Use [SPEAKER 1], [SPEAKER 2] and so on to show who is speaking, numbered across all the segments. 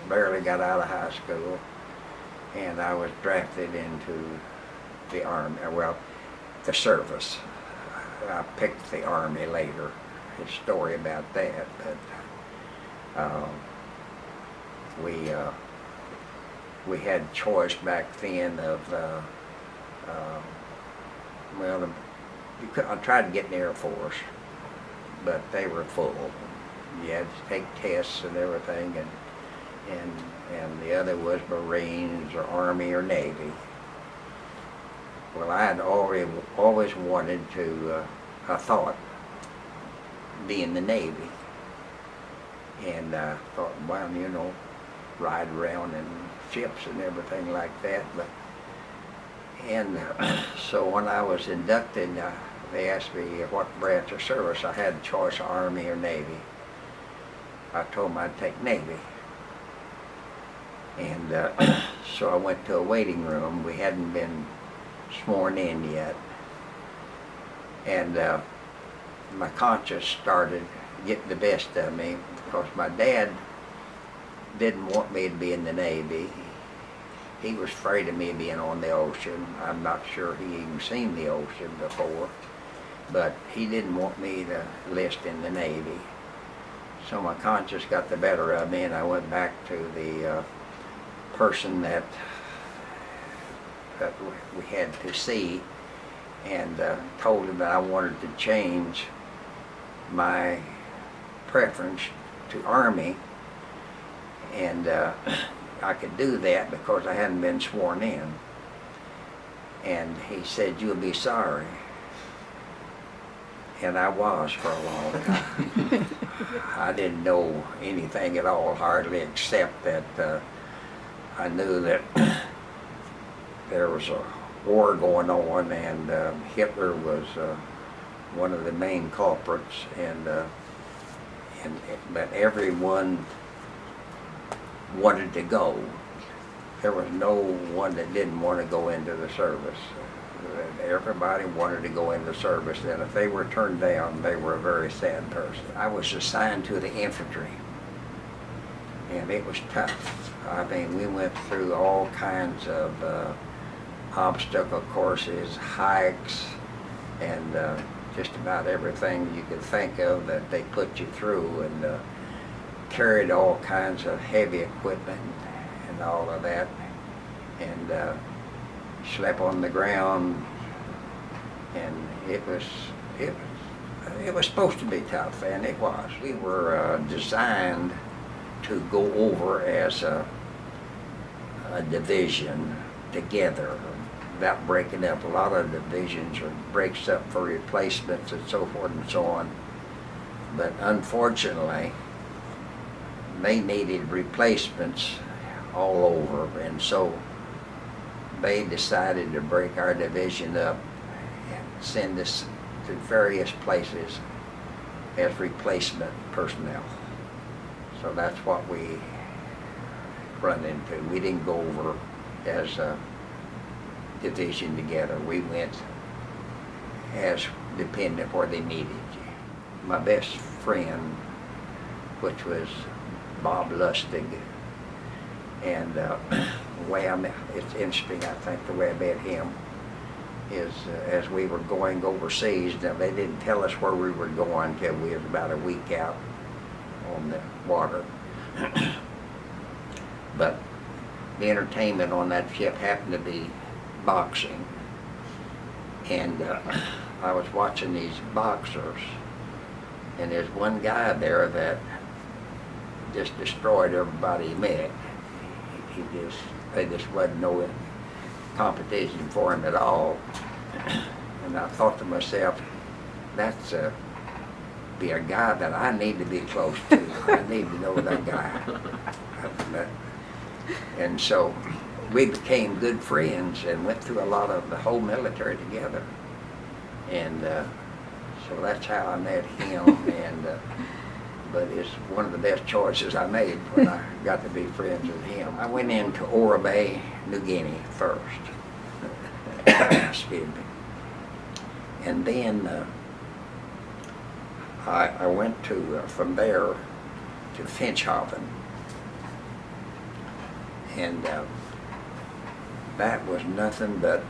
[SPEAKER 1] barely got out of high school, and I was drafted into the Army, well, the service. I picked the Army later. His story about that, but we had choice back then of well, I tried to get in the Air Force, but they were full. You had to take tests and everything, and the other was Marines or Army or Navy. Well, I had always wanted to, I thought, be in the Navy. And I thought, well, you know, ride around in ships and everything like that. And so when I was inducted, they asked me what branch of service. I had a choice, Army or Navy. I told them I'd take Navy. And so I went to a waiting room. We hadn't been sworn in yet. And my conscience started getting the best of me, because my dad didn't want me to be in the Navy. He was afraid of me being on the ocean. I'm not sure he even seen the ocean before, but he didn't want me to enlist in the Navy. So my conscience got the better of me, and I went back to the person that we had to see, and told him that I wanted to change my preference to Army, and I could do that because I hadn't been sworn in. And he said, "You'll be sorry." And I was for a long time. I didn't know anything at all, hardly, except that I knew that there was a war going on, and Hitler was one of the main culprits, but everyone wanted to go. There was no one that didn't want to go into the service. Everybody wanted to go into service, and if they were turned down, they were a very sad person. I was assigned to the infantry, and it was tough. I mean, we went through all kinds of obstacle courses, hikes, and just about everything you could think of that they put you through, and carried all kinds of heavy equipment and all of that, and slept on the ground, and it was supposed to be tough, and it was. We were designed to go over as a division together, without breaking up. A lot of divisions breaks up for replacements and so forth and so on, but unfortunately they needed replacements all over, and so they decided to break our division up and send us to various places as replacement personnel. So that's what we run into. We didn't go over as a division together. We went as dependent where they needed you. My best friend, which was Bob Lustig, and the way I met, it's interesting, I think, the way I met him is as we were going overseas. Now, they didn't tell us where we were going until we was about a week out on the water. But the entertainment on that ship happened to be boxing, and I was watching these boxers, and there's one guy there that just destroyed everybody he met. They just wasn't no competition for him at all. And I thought to myself, that's be a guy that I need to be close to. I need to know that guy. And so we became good friends and went through a lot of the whole military together. And so that's how I met him. And but it's one of the best choices I made when I got to be friends with him. I went into Ora Bay, New Guinea first. Excuse me. And then I went to from there to Finchhaven. And that was nothing but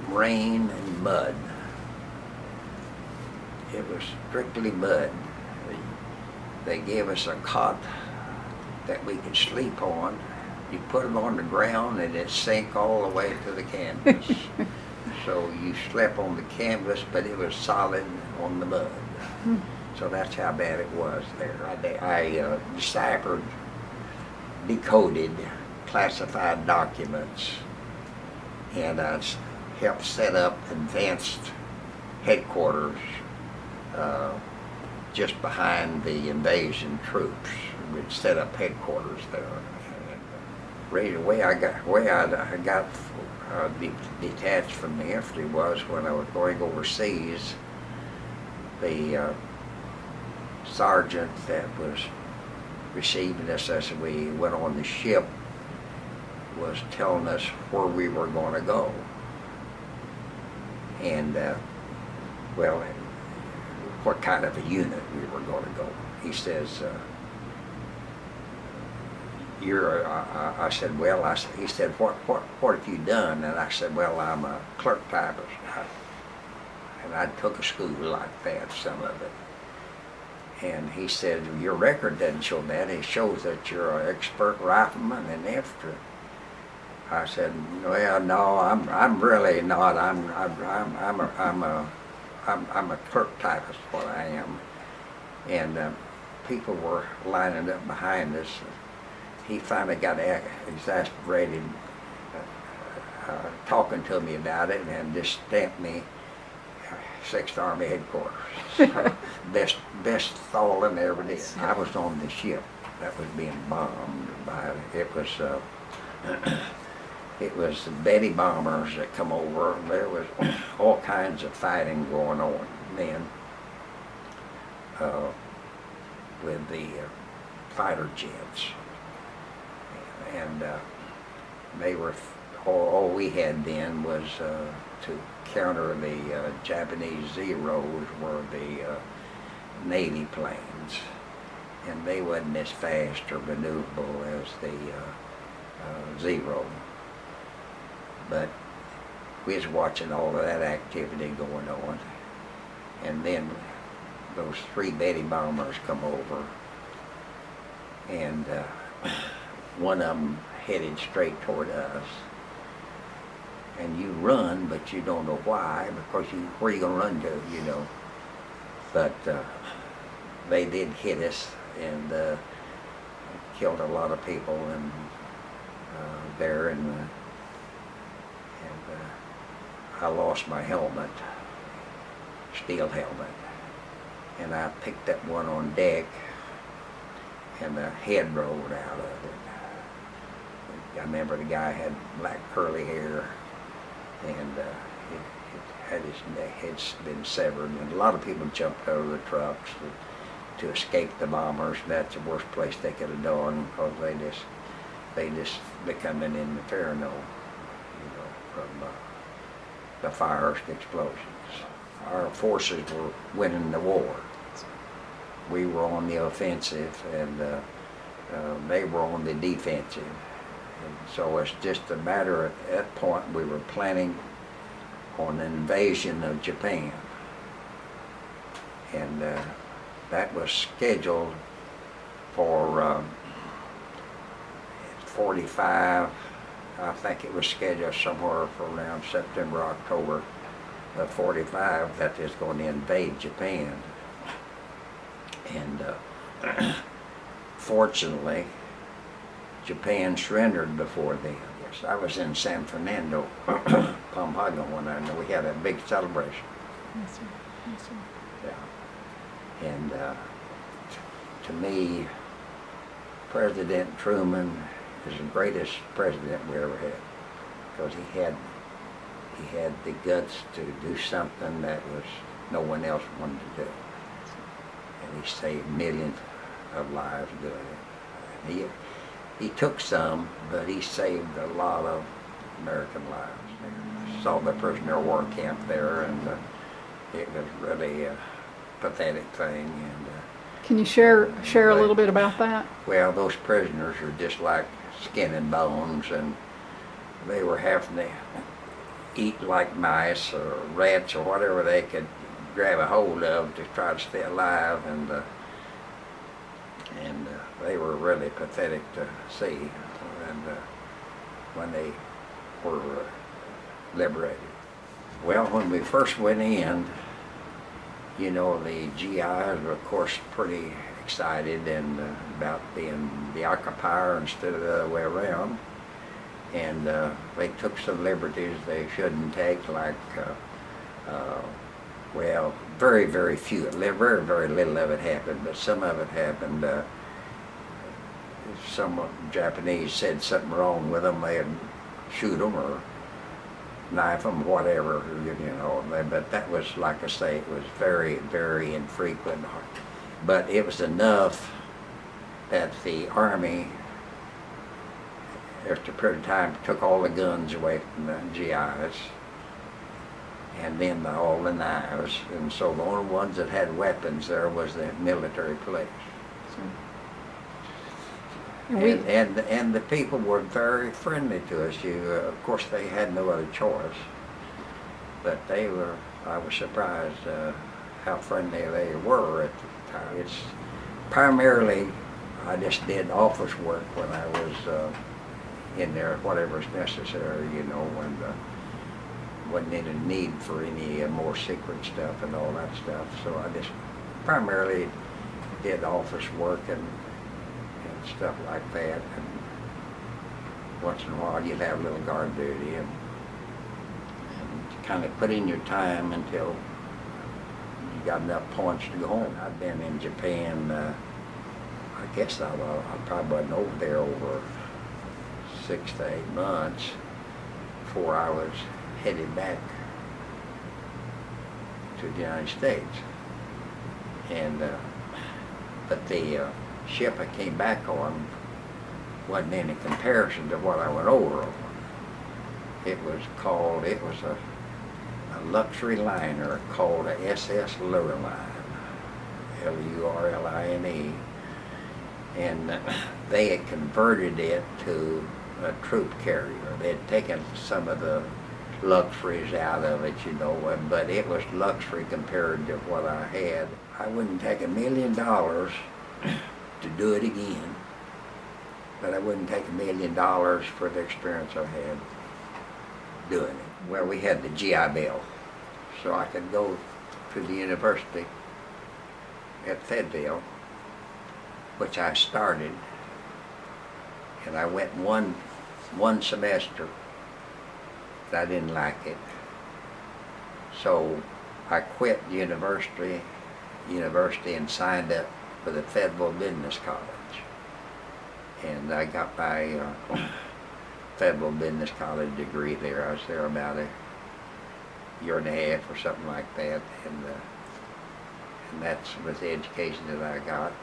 [SPEAKER 1] rain and mud. It was strictly mud. They gave us a cot that we could sleep on. You put it on the ground and it sank all the way to the canvas. So you slept on the canvas, but it was solid on the mud. So that's how bad it was there. I deciphered, decoded classified documents, and I helped set up advanced headquarters just behind the invasion troops. We'd set up headquarters there. The way I got detached from the infantry was when I was going overseas. The sergeant that was receiving us as we went on the ship was telling us where we were going to go. And, well, what kind of a unit we were going to go. He says, I said, well, he said, what have you done? And I said, well, I'm a clerk typist. And I took a school like that, some of it. And he said, your record doesn't show that. It shows that you're an expert rifleman and infantry. I said, well, no, I'm really not. I'm a clerk typist, what I am. And people were lining up behind us. He finally got exasperated talking to me about it and just stamped me 6th Army headquarters. best fallen ever did. I was on the ship that was being bombed by, it was the Betty bombers that come over. There was all kinds of fighting going on then with the fighter jets. And they were, all we had then was to counter the Japanese Zeros were the Navy planes. And they wasn't as fast or maneuverable as the Zero. But we was watching all of that activity going on. And then those 3 Betty bombers come over. And one of them headed straight toward us. And you run, but you don't know why, because where are you going to run to, you know. But they did hit us and killed a lot of people and there. And I lost my helmet, steel helmet. And I picked up one on deck, and the head rolled out of it. I remember the guy had black curly hair, and his head's been severed, and a lot of people jumped out of the trucks to escape the bombers. That's the worst place they could have done, because they just become an inferno, you know, from the fires, the explosions. Our forces were winning the war. We were on the offensive, and they were on the defensive. And so it's just a matter at that point we were planning on an invasion of Japan. And that was scheduled for 45. I think it was scheduled somewhere for around September, October of 45 that is going to invade Japan. And fortunately, Japan surrendered before then. Yes, I was in San Fernando, Pampanga, when we had a big celebration.
[SPEAKER 2] Yes, sir. Yes, sir.
[SPEAKER 1] Yeah. And to me, President Truman is the greatest president we ever had, because he had the guts to do something that was no one else wanted to do. And he saved millions of lives doing it. And he took some, but he saved a lot of American lives there. I saw the prisoner of war camp there, and it was really a pathetic thing. And
[SPEAKER 2] can you share a little bit about that?
[SPEAKER 1] well, those prisoners are just like skin and bones, and they were having to eat like mice or rats or whatever they could grab a hold of to try to stay alive, and they were really pathetic to see, and when they were liberated. Well, when we first went in, you know, the GIs were of course pretty excited and about being the occupier instead of the other way around, and they took some liberties they shouldn't take, like well, very, very few, very, very little of it happened, but some of it happened. Some Japanese said something wrong with them, they'd shoot them or knife them, whatever, you know. But that was, like I say, it was very, very infrequent. But it was enough that the Army, after a period of time, took all the guns away from the GIs, and then all the knives. And so the only ones that had weapons there was the military police. And the people were very friendly to us. Of course, they had no other choice, but they were. I was surprised how friendly they were at the time. It's primarily I just did office work when I was in there, whatever's necessary, you know, when wasn't any need for any more secret stuff and all that stuff. So I just primarily did office work and stuff like that, and once in a while you'd have a little guard duty and kind of put in your time until you got enough points to go home. I'd been in Japan, I guess I probably wasn't over there over 6 to 8 months before I was headed back to the United States. And but the ship I came back on wasn't any comparison to what I went over on. It was a luxury liner called a SS Lurline, Lurline, and they had converted it to a troop carrier. They had taken some of the luxuries out of it, you know, but it was luxury compared to what I had. I wouldn't take $1 million to do it again, but I wouldn't take $1 million for the experience I had doing it. Well, we had the GI Bill, so I could go to the university at Fayetteville, which I started, and I went one semester. I didn't like it, so I quit university and signed up for the Fayetteville Business College, and I got my Fayetteville Business College degree there. I was there about a year and a half or something like that, and that was the education that I got,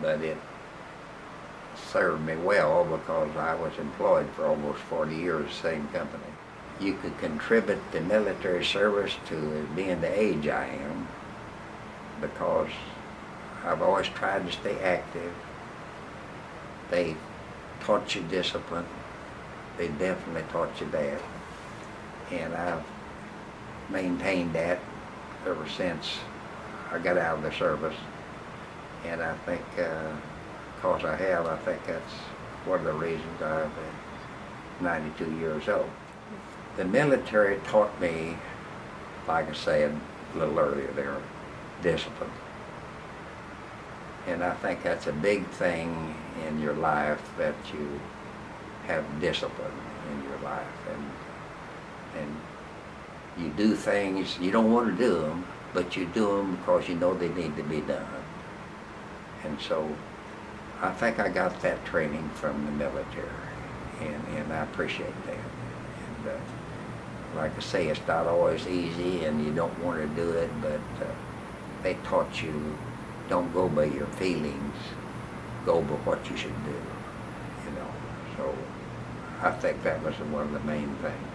[SPEAKER 1] but it served me well because I was employed for almost 40 years, same company. You could contribute to military service to being the age I am because I've always tried to stay active. They taught you discipline. They definitely taught you that. And I've maintained that ever since I got out of the service. And I think because I think that's one of the reasons I'm 92 years old. The military taught me, like I said a little earlier there, discipline. And I think that's a big thing in your life, that you have discipline in your life. And you do things, you don't want to do them, but you do them because you know they need to be done. And so I think I got that training from the military, and I appreciate that. And like I say, it's not always easy, and you don't want to do it, but they taught you, don't go by your feelings, go by what you should do, you know. So I think that was one of the main things.